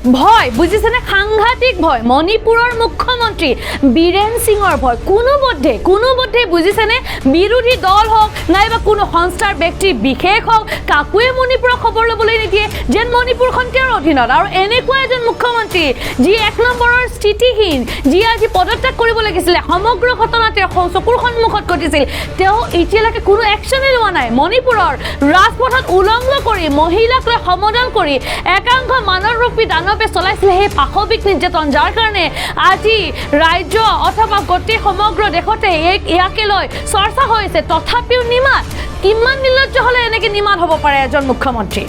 ভয় বুঝিছেনে সাংঘাতিক ভয় মণিপুৰৰ মুখ্যমন্ত্ৰী বীৰেন সিঙৰ ভয় কোনোবদ্ধে বুঝিছেনে বিৰোধী দল হওক নাইবা কোনো সংস্থাৰ ব্যক্তি বিশেষ হওক কাকুৱে মণিপুৰৰ খবৰ ল'বলৈ নিদিয়ে যেন মণিপুৰখন তেওঁৰ অধীনত আৰু এনেকুৱা এজন মুখ্যমন্ত্ৰী যি এক নম্বৰৰ স্থিতিহীন যি আজি পদত্যাগ কৰিব লাগিছিল সমগ্ৰ ঘটনা তেওঁ চকুৰ সন্মুখত ঘটিছিল তেওঁ এতিয়ালৈকে কোনো একশ্যনে লোৱা নাই মণিপুৰৰ ৰাজপথত উলংঘ কৰি মহিলাক লৈ সমদল কৰি একাংশ মানৱৰূপী দানৱে চলাইছিল সেই পাশবিক নিৰ্যাতন যাৰ কাৰণে আজি ৰাজ্য অথবা গোটেই সমগ্ৰ দেশতে ইয়াকে লৈ চৰ্চা হৈছে তথাপিও নিমাত কিমান নিৰ্লজ্জ হ'লে এনেকৈ নিমাত হ'ব পাৰে এজন মুখ্যমন্ত্ৰী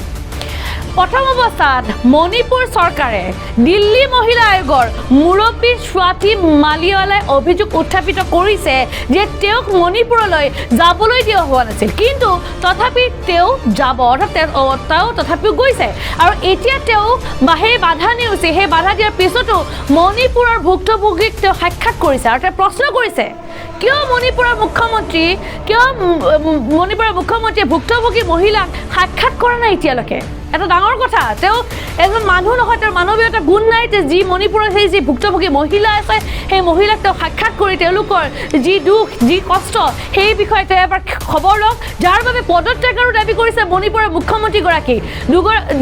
প্ৰথম অৱস্থাত মণিপুৰ চৰকাৰে দিল্লী মহিলা আয়োগৰ মুৰব্বী স্বাতি মালিৱালাই অভিযোগ উত্থাপিত কৰিছে যে তেওঁক মণিপুৰলৈ যাবলৈ দিয়া হোৱা নাছিল কিন্তু তথাপি তেওঁ যাব তেওঁ তথাপিও গৈছে আৰু এতিয়া তেওঁ সেই বাধা নেওচি সেই বাধা দিয়াৰ পিছতো মণিপুৰৰ ভুক্তভোগীক তেওঁ সাক্ষাৎ কৰিছে আৰু তেওঁ প্ৰশ্ন কৰিছে কিয় মণিপুৰৰ মুখ্যমন্ত্ৰীয়ে ভুক্তভোগী মহিলাক সাক্ষাৎ কৰা নাই এতিয়ালৈকে এটা ডাঙৰ কথা তেওঁ এজন মানুহ নহয় তেওঁৰ মানৱীয়তা গুণ নাই যে যি মণিপুৰৰ সেই যি ভুক্তভোগী মহিলা আছে সেই মহিলাক তেওঁ সাক্ষাৎ কৰি তেওঁলোকৰ যি দুখ যি কষ্ট সেই বিষয়ে তেওঁ এবাৰ খবৰ লওক যাৰ বাবে পদত্যাগৰো দাবী কৰিছে মণিপুৰৰ মুখ্যমন্ত্ৰীগৰাকী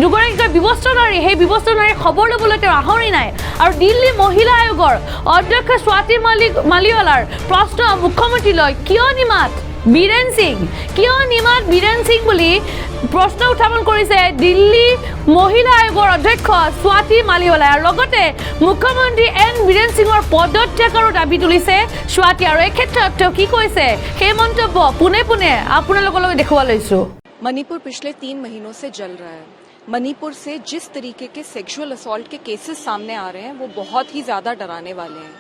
দুগৰাকীকৈ ব্যৱস্থা নাৰী সেই ব্যৱস্থা নাৰীৰ খবৰ ল'বলৈ তেওঁ আহৰি নাই আৰু দিল্লী মহিলা আয়োগৰ অধ্যক্ষ স্বাতি মালিৱালাৰ প্ৰশ্ন মুখ্যমন্ত্ৰীলৈ কিয় নিমাত বীৰেন সিং বুলি প্ৰশ্ন উত্থাপন কৰিছে দিল্লী মহিলা আয়োগৰ অধ্যক্ষ স্বাতি মালিৱালাই আৰু লগতে মুখ্যমন্ত্ৰী বীৰেন সিঙৰ পদত্যাগৰো দাবী তুলিছে স্বাতি আৰু এই ক্ষেত্ৰত তেওঁ কি কৈছে সেই মন্তব্য পোনে পোনে আপোনালোকৰ লগত দেখুৱা লৈছো मणिपुर पिछले 3 महीनों से जल रहा है। मणिपुर से जिस तरीके के सेक्सुअल असॉल्ट के केसेस सामने आ रहे हैं वो बहुत ही ज्यादा डराने वाले हैं।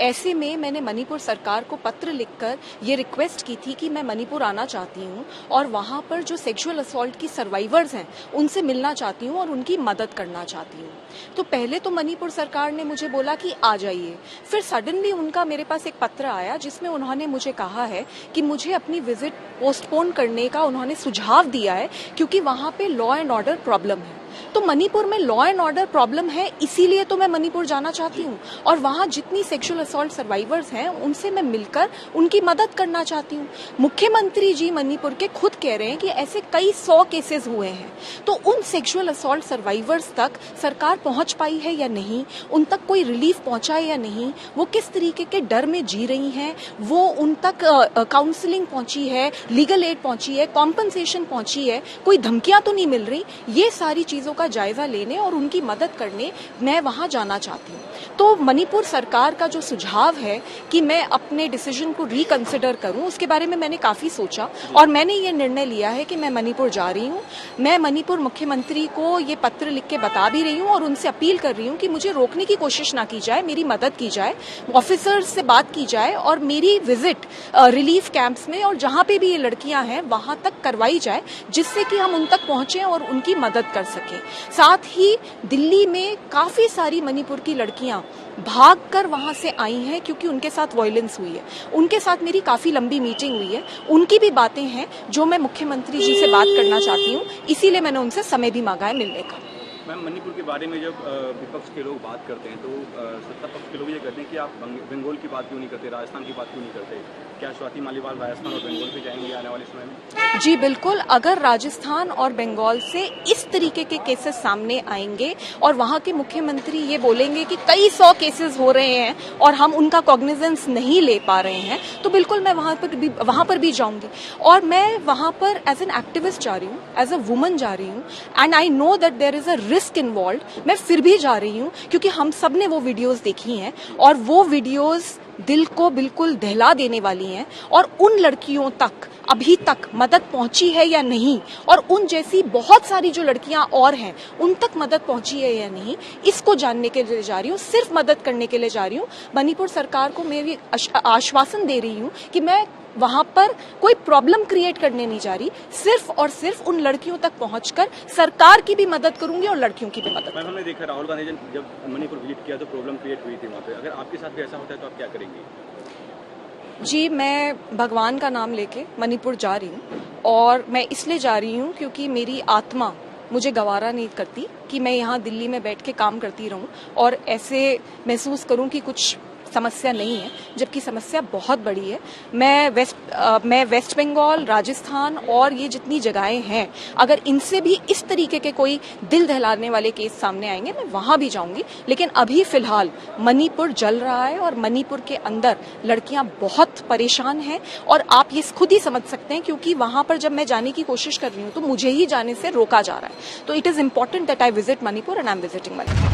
ऐसे में मैंने मणिपुर सरकार को पत्र लिखकर ये रिक्वेस्ट की थी कि मैं मणिपुर आना चाहती हूँ और वहाँ पर जो सेक्सुअल असॉल्ट की सर्वाइवर्स हैं उनसे मिलना चाहती हूँ और उनकी मदद करना चाहती हूँ। तो पहले तो मणिपुर सरकार ने मुझे बोला कि आ जाइए, फिर सडनली उनका मेरे पास एक पत्र आया जिसमें उन्होंने मुझे कहा है कि मुझे अपनी विजिट पोस्टपोन करने का उन्होंने सुझाव दिया है क्योंकि वहाँ पे लॉ एंड ऑर्डर प्रॉब्लम है। तो मणिपुर में लॉ एंड ऑर्डर प्रॉब्लम है इसीलिए तो मैं मणिपुर जाना चाहती हूँ और वहाँ जितनी सेक्सुअल असॉल्ट सर्वाइवर्स हैं उनसे मैं मिलकर उनकी मदद करना चाहती हूँ। मुख्यमंत्री जी मणिपुर के खुद कह रहे हैं कि ऐसे कई 100 केसेस हुए हैं तो उन सेक्सुअल असॉल्ट सर्वाइवर्स तक सरकार पहुँच पाई है या नहीं, उन तक कोई रिलीफ पहुँचा है या नहीं, वो किस तरीके के डर में जी रही हैं, वो उन तक काउंसलिंग पहुँची है, लीगल एड पहुँची है, कॉम्पनसेशन पहुँची है, कोई धमकियाँ तो नहीं मिल रही, ये सारी चीजों का जायजा लेने और उनकी मदद करने मैं वहां जाना चाहती हूँ। तो मणिपुर सरकार का जो सुझाव है कि मैं अपने डिसीजन को रिकंसिडर करूं उसके बारे में मैंने काफी सोचा और मैंने ये निर्णय लिया है कि मैं मणिपुर जा रही हूँ। मैं मणिपुर मुख्यमंत्री को ये पत्र लिख के बता भी रही हूँ और उनसे अपील कर रही हूँ कि मुझे रोकने की कोशिश ना की जाए, मेरी मदद की जाए, ऑफिसर्स से बात की जाए और मेरी विजिट रिलीफ कैंप्स में और जहाँ पे भी ये लड़कियां हैं वहां तक करवाई जाए जिससे कि हम उन तक पहुंचे और उनकी मदद कर सकें। साथ ही दिल्ली में काफी सारी मणिपुर की लड़कियां भागकर वहां से आई हैं क्योंकि उनके साथ वायलेंस हुई है। उनके साथ मेरी काफी लंबी मीटिंग हुई है, उनकी भी बातें हैं जो मैं मुख्यमंत्री जी से बात करना चाहती हूँ, इसीलिए मैंने उनसे समय भी मांगा है मिलने का। मैम, मणिपुर के बारे में जब विपक्ष के लोग बात करते हैं तो सत्ता पक्ष के लोग ये कहते हैं कि आप बंगाल की बात क्यों नहीं करते, राजस्थान की बात क्यों नहीं करते। क्या स्वाति मालीवाल राजस्थान और बंगाल पे जाएंगे आने वाले समय में? जी बिल्कुल, अगर राजस्थान और बंगाल से इस तरीके के केसेस सामने आएंगे और वहाँ के मुख्यमंत्री ये बोलेंगे कि कई 100 केसेस हो रहे हैं और हम उनका कॉग्निजेंस नहीं ले पा रहे हैं तो बिल्कुल मैं वहाँ पर भी जाऊंगी और मैं वहाँ पर एज एन एक्टिविस्ट जा रही हूँ, एज अ वुमन जा रही हूँ and I know that there is a risk involve. मैं फिर भी जा रही हूँ क्योंकि हम सब ने वो वीडियोस देखी हैं और वो वीडियोस दिल को बिल्कुल दहला देने वाली हैं और उन लड़कियों तक अभी तक मदद पहुंची है या नहीं और उन जैसी बहुत सारी जो लड़कियां और हैं उन तक मदद पहुंची है या नहीं, इसको जानने के लिए जा रही हूँ, सिर्फ मदद करने के लिए जा रही हूँ। मणिपुर सरकार को मैं भी आश्वासन दे रही हूँ कि मैं वहां पर कोई प्रॉब्लम क्रिएट करने नहीं जा रही, सिर्फ और सिर्फ उन लड़कियों तक पहुंचकर सरकार की भी मदद करूंगी और लड़कियों की भी मदद। हमने देखा राहुल गांधी जब मणिपुर विजिट किया तो प्रॉब्लम क्रिएट हुई थी वहाँ पे, अगर आपके साथ भी ऐसा होता है तो आप क्या करेंगे? जी मैं भगवान का नाम लेके मणिपुर जा रही हूँ और मैं इसलिए जा रही हूँ क्योंकि मेरी आत्मा मुझे गवारा नहीं करती कि मैं यहाँ दिल्ली में बैठ के काम करती रहूं और ऐसे महसूस करूं कि कुछ समस्या नहीं है, जबकि समस्या बहुत बड़ी है। मैं वेस्ट बंगाल, राजस्थान और ये जितनी जगहें हैं, अगर इनसे भी इस तरीके के कोई दिल दहलाने वाले केस सामने आएंगे, मैं वहां भी जाऊंगी। लेकिन अभी फिलहाल मणिपुर जल रहा है और मणिपुर के अंदर लड़कियां बहुत परेशान हैं और आप ये खुद ही समझ सकते हैं, क्योंकि वहां पर जब मैं जाने की कोशिश कर रही हूँ तो मुझे ही जाने से रोका जा रहा है। तो it is important that I visit Manipur and I am visiting Manipur.